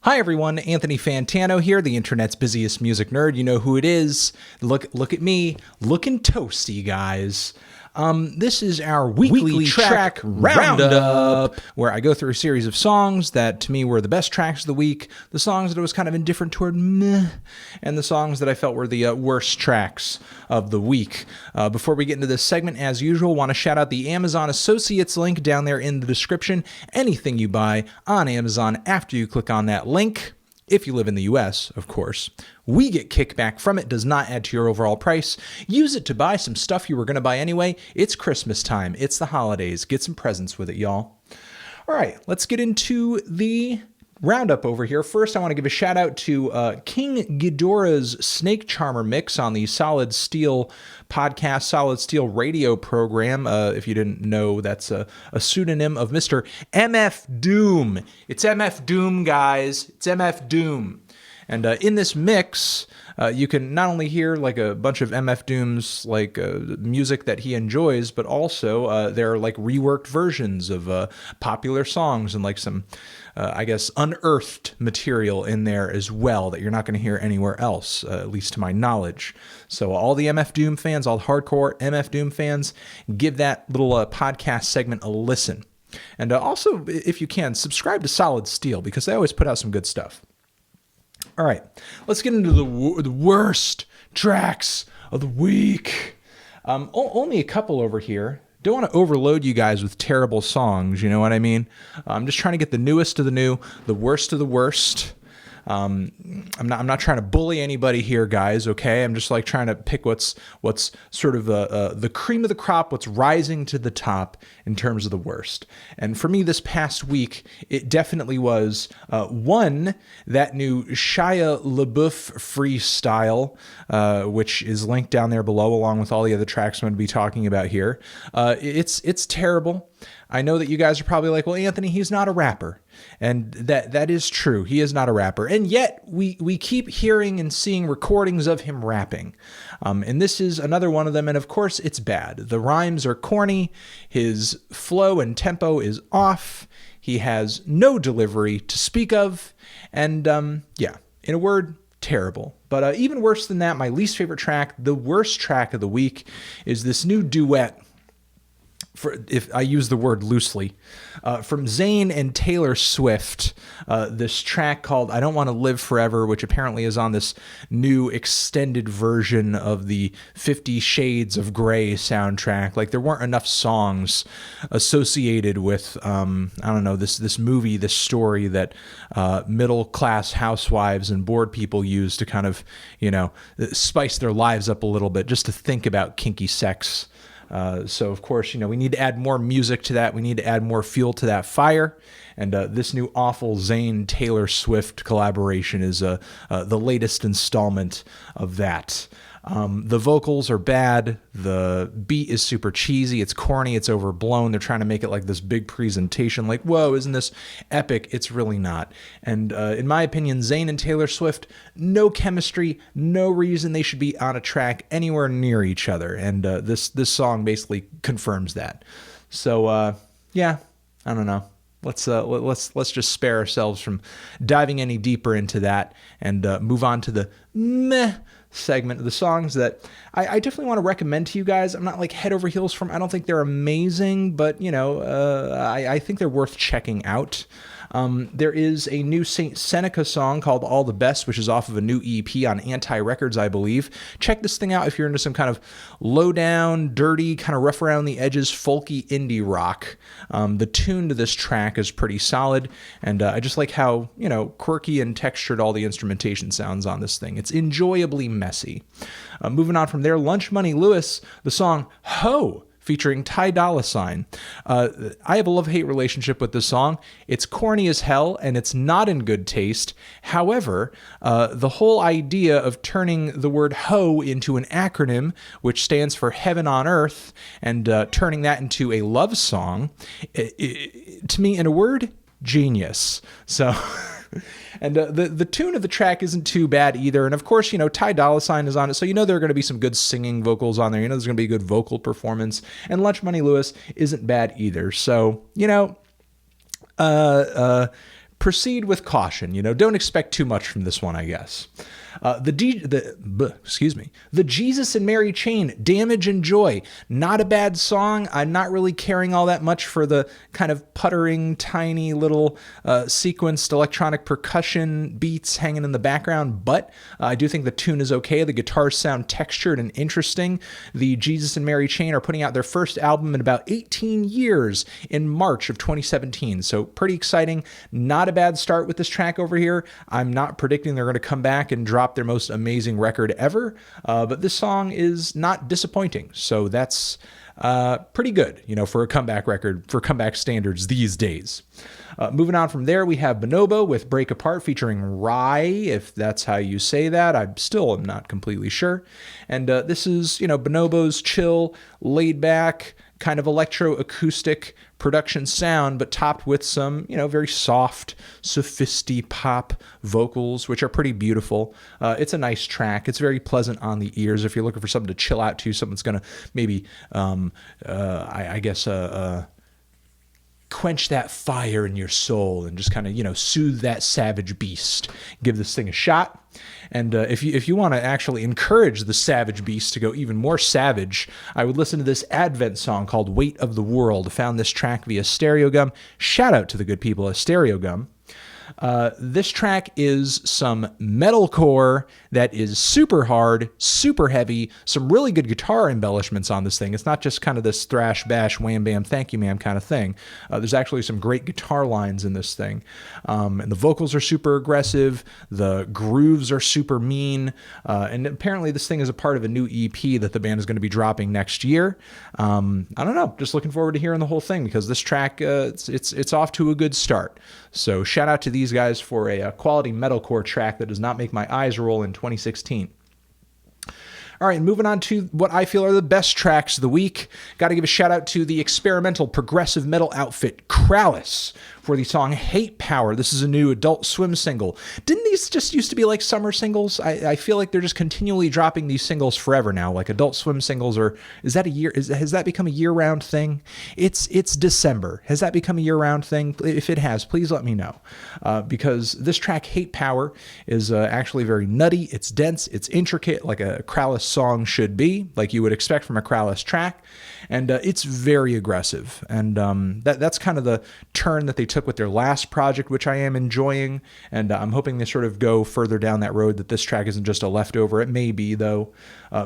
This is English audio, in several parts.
Hi everyone, Anthony Fantano here, the internet's busiest music nerd. You know who it is. Look at me, looking toasty, guys. This is our weekly track roundup, where I go through a series of songs that to me were the best tracks of the week, the songs that I was kind of indifferent toward, meh, and the songs that I felt were the worst tracks of the week. Before we get into this segment, as usual, want to shout out the Amazon Associates link down there in the description. Anything you buy on Amazon after you click on that link, if you live in the US, of course, we get kickback from it, does not add to your overall price. Use it to buy some stuff you were going to buy anyway. It's Christmas time. It's the holidays. Get some presents with it, y'all. All right, let's get into the roundup over here. First, I want to give a shout out to King Geedorah's Snake Charmer mix on the Solid Steel podcast, Solid Steel radio program. If you didn't know, that's a pseudonym of Mr. MF Doom. It's MF Doom, guys. It's MF Doom. And in this mix, you can not only hear like a bunch of MF Doom's like music that he enjoys, but also there are like reworked versions of popular songs and like some, I guess, unearthed material in there as well that you're not going to hear anywhere else, at least to my knowledge. So all the MF Doom fans, all the hardcore MF Doom fans, give that little podcast segment a listen. And also, if you can, subscribe to Solid Steel because they always put out some good stuff. All right, let's get into the worst tracks of the week. Only a couple over here. Don't want to overload you guys with terrible songs, you know what I mean? I'm just trying to get the newest of the new, the worst of the worst. I'm not trying to bully anybody here, guys, okay? I'm just like trying to pick what's sort of the cream of the crop, what's rising to the top in terms of the worst. And for me this past week, it definitely was, one, that new Shia Labeouf freestyle, which is linked down there below along with all the other tracks I'm going to be talking about here. It's terrible. I know that you guys are probably like, well, Anthony, he's not a rapper. And that is true. He is not a rapper. And yet we keep hearing and seeing recordings of him rapping. And this is another one of them. And of course, it's bad. The rhymes are corny. His flow and tempo is off. He has no delivery to speak of. And yeah, in a word, terrible. But even worse than that, my least favorite track, the worst track of the week, is this new duet, if I use the word loosely, from Zayn and Taylor Swift, this track called I Don't Want to Live Forever, which apparently is on this new extended version of the 50 Shades of Grey soundtrack. Like, there weren't enough songs associated with, I don't know, this movie, this story that middle-class housewives and bored people use to kind of, you know, spice their lives up a little bit, just to think about kinky sex. So, of course, you know, we need to add more music to that. We need to add more fuel to that fire. And this new awful Zayn-Taylor Swift collaboration is the latest installment of that. The vocals are bad. The beat is super cheesy. It's corny. It's overblown. They're trying to make it like this big presentation. Like, whoa, isn't this epic? It's really not. And in my opinion, Zayn and Taylor Swift, no chemistry, no reason they should be on a track anywhere near each other. And this song basically confirms that. So, yeah, I don't know. Let's just spare ourselves from diving any deeper into that and move on to the meh segment of the songs that I definitely want to recommend to you guys. I'm not like head over heels from. I don't think they're amazing, but you know, I think they're worth checking out. There is a new Saintseneca song called All the Best, which is off of a new EP on Anti Records, I believe. Check this thing out if you're into some kind of low down, dirty, kind of rough around the edges, folky indie rock. The tune to this track is pretty solid, and I just like how, you know, quirky and textured all the instrumentation sounds on this thing. It's enjoyably messy. Moving on from there, Lunchmoney Lewis, the song H.O.E, featuring Dolla $. I have a love-hate relationship with this song. It's corny as hell, and it's not in good taste. However, the whole idea of turning the word HO into an acronym, which stands for Heaven on Earth, and turning that into a love song, to me, in a word, genius. So... And the tune of the track isn't too bad either. And of course, you know, Dolla $ign is on it. So you know there are going to be some good singing vocals on there. You know there's going to be a good vocal performance. And Lunchmoney Lewis isn't bad either. So, you know, proceed with caution. Don't expect too much from this one, I guess. The Jesus and Mary Chain, Damage and Joy. Not a bad song. I'm not really caring all that much for the kind of puttering, tiny little sequenced electronic percussion beats hanging in the background, but I do think the tune is okay. The guitars sound textured and interesting. The Jesus and Mary Chain are putting out their first album in about 18 years in March of 2017, so pretty exciting. Not a bad start with this track over here. I'm not predicting they're going to come back and drop their most amazing record ever, but this song is not disappointing, so that's pretty good, for a comeback record, for comeback standards these days. Moving on from there, we have Bonobo with Break Apart featuring Rhye, if that's how you say that. I still am not completely sure. And this is, Bonobo's chill, laid back, kind of electro-acoustic production sound, but topped with some, very soft, sophisti pop vocals, which are pretty beautiful. It's a nice track. It's very pleasant on the ears if you're looking for something to chill out to, something that's going to maybe, quench that fire in your soul and just kind of, soothe that savage beast. Give this thing a shot. And if you want to actually encourage the savage beast to go even more savage, I would listen to this Advent song called Weight of the World. Found this track via Stereo Gum. Shout out to the good people at Stereo Gum. This track is some metalcore that is super hard, super heavy, some really good guitar embellishments on this thing. It's not just kind of this thrash, bash, wham, bam, thank you, ma'am kind of thing. There's actually some great guitar lines in this thing. And the vocals are super aggressive. The grooves are super mean. And apparently this thing is a part of a new EP that the band is going to be dropping next year. I don't know. Just looking forward to hearing the whole thing because this track, it's off to a good start. So shout out to these guys for a quality metalcore track that does not make my eyes roll in 2016. All right, moving on to what I feel are the best tracks of the week. Got to give a shout out to the experimental progressive metal outfit Krallice for the song Hate Power. This is a new Adult Swim single. Didn't these just used to be like summer singles? I feel like they're just continually dropping these singles forever now. Like Adult Swim singles, or has that become a year-round thing? It's December. Has that become a year-round thing? If it has, please let me know. Because this track Hate Power is actually very nutty. It's dense. It's intricate, like a Krallice song should be, like you would expect from a Krallice track. And it's very aggressive. And that's kind of the turn that they took with their last project, which I am enjoying. And I'm hoping they sort of go further down that road, that this track isn't just a leftover. It may be, though.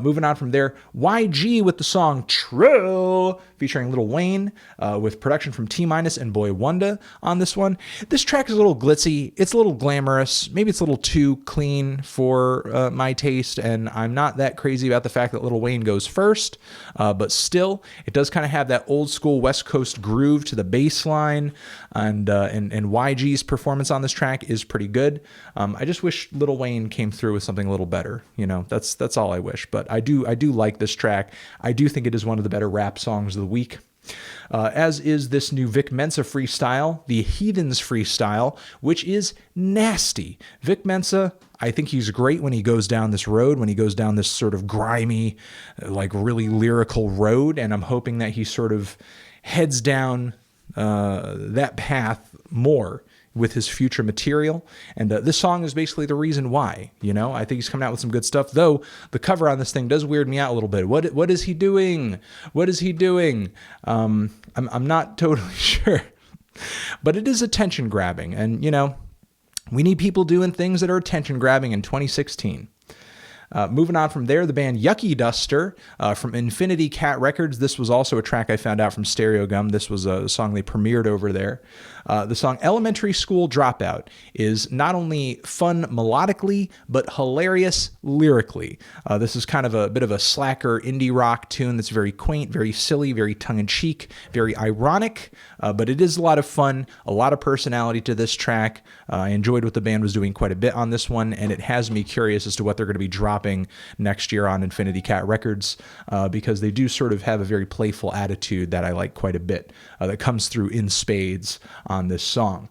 Moving on from there, YG with the song Trill, featuring Lil Wayne, with production from T- and Boy Wonder on this one. This track is a little glitzy. It's a little glamorous. Maybe it's a little too clean for my taste. And I'm not that crazy about the fact that Lil Wayne goes first. But still, it does kind of have that old school West Coast groove to the bass line, and YG's performance on this track is pretty good. I just wish Lil Wayne came through with something a little better. That's all I wish. But I do like this track. I do think it is one of the better rap songs of the week. As is this new Vic Mensa freestyle, the Hethens freestyle, which is nasty. Vic Mensa, I think he's great when he goes down this road, when he goes down this sort of grimy, like really lyrical road, and I'm hoping that he sort of heads down that path more with his future material. And this song is basically the reason why. I think he's coming out with some good stuff, though the cover on this thing does weird me out a little bit. What is he doing? What is he doing? I'm not totally sure, but it is attention grabbing, and we need people doing things that are attention grabbing in 2016. Moving on from there, the band Yucky Duster from Infinity Cat Records. This was also a track I found out from Stereo Gum. This was a song they premiered over there. The song Elementary School Dropout is not only fun melodically, but hilarious lyrically. This is kind of a bit of a slacker indie rock tune that's very quaint, very silly, very tongue-in-cheek, very ironic, but it is a lot of fun, a lot of personality to this track. I enjoyed what the band was doing quite a bit on this one, and it has me curious as to what they're going to be dropping dropping next year on Infinity Cat Records, because they do sort of have a very playful attitude that I like quite a bit, that comes through in spades on this song.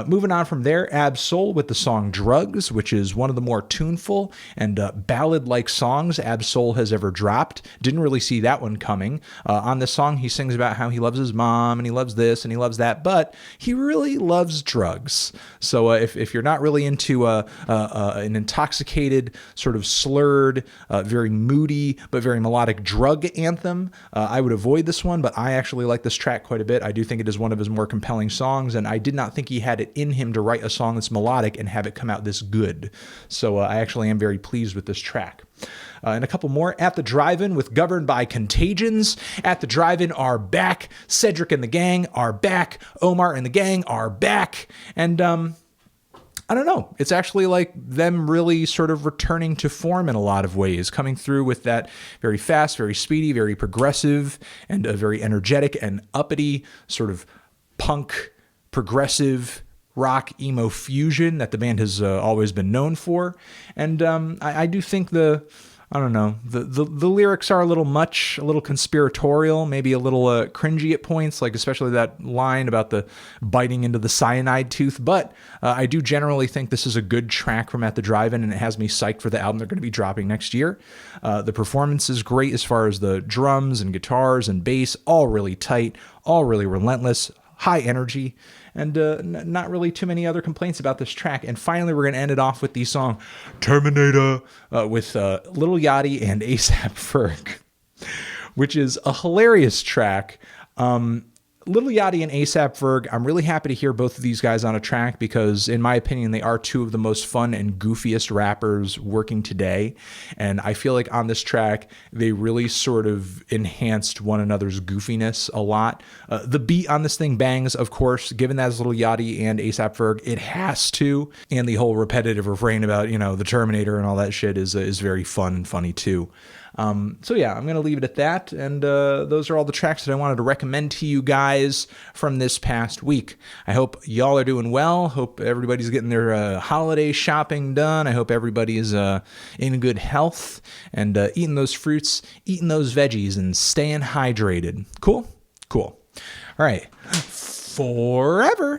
Moving on from there, Ab-Soul with the song Drugs, which is one of the more tuneful and ballad-like songs Ab-Soul has ever dropped. Didn't really see that one coming. On this song, he sings about how he loves his mom and he loves this and he loves that, but he really loves drugs. So if you're not really into an intoxicated, sort of slurred, very moody, but very melodic drug anthem, I would avoid this one, but I actually like this track quite a bit. I do think it is one of his more compelling songs, and I did not think he had it in him to write a song that's melodic and have it come out this good. So I actually am very pleased with this track. And a couple more. At the Drive-In with Governed by Contagions. At the Drive-In are back. Cedric and the gang are back. Omar and the gang are back. And I don't know. It's actually like them really sort of returning to form in a lot of ways, coming through with that very fast, very speedy, very progressive, and a very energetic and uppity sort of punk, progressive rock emo fusion that the band has always been known for. And I do think the lyrics are a little much, a little conspiratorial, maybe a little cringy at points, like especially that line about the biting into the cyanide tooth. But I do generally think this is a good track from At the Drive-In, and it has me psyched for the album they're going to be dropping next year. The performance is great as far as the drums and guitars and bass, all really tight, all really relentless, high energy, and not really too many other complaints about this track. And finally, we're going to end it off with the song Terminator with Lil Yachty and A$AP Ferg, which is a hilarious track. Lil Yachty and A$AP Ferg, I'm really happy to hear both of these guys on a track because, in my opinion, they are two of the most fun and goofiest rappers working today. And I feel like on this track, they really sort of enhanced one another's goofiness a lot. The beat on this thing bangs, of course, given that it's Lil Yachty and A$AP Ferg, it has to. And the whole repetitive refrain about, the Terminator and all that shit is very fun and funny too. So yeah, I'm going to leave it at that. And those are all the tracks that I wanted to recommend to you guys from this past week. I hope y'all are doing well. Hope everybody's getting their holiday shopping done. I hope everybody is in good health and eating those fruits, eating those veggies, and staying hydrated. Cool? Cool. All right. Forever.